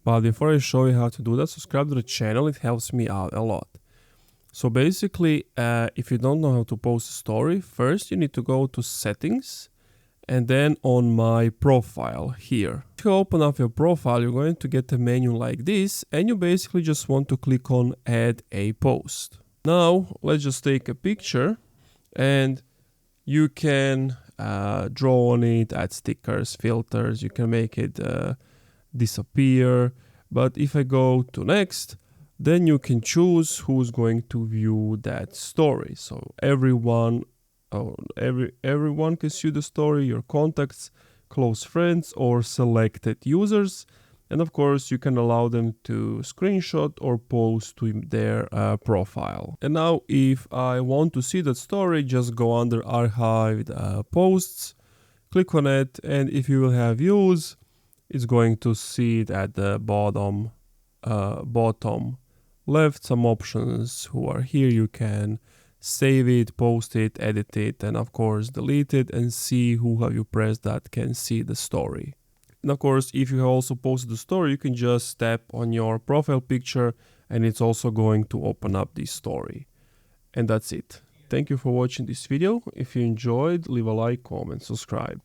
But before I show you how to do that, subscribe to the channel, it helps me out a lot. So basically, if you don't know how to post a story, first you need to go to settings and then on my profile here. If you open up your profile, you're going to get a menu like this, and you basically just want to click on add a post. Now let's just take a picture, and you can draw on it, add stickers, filters, you can make it disappear. But if I go to next, then you can choose who's going to view that story. So everyone can see the story, your contacts, close friends, or selected users. And of course, you can allow them to screenshot or post to their profile. And now if I want to see that story, just go under archived posts, click on it, and if you will have views, it's going to see it at the bottom left, some options who are here. You can save it, post it, edit it, and of course delete it, and see who have you pressed that can see the story. And of course, if you have also posted the story, you can just tap on your profile picture and it's also going to open up this story. And that's it. Thank you for watching this video. If you enjoyed, leave a like, comment, subscribe.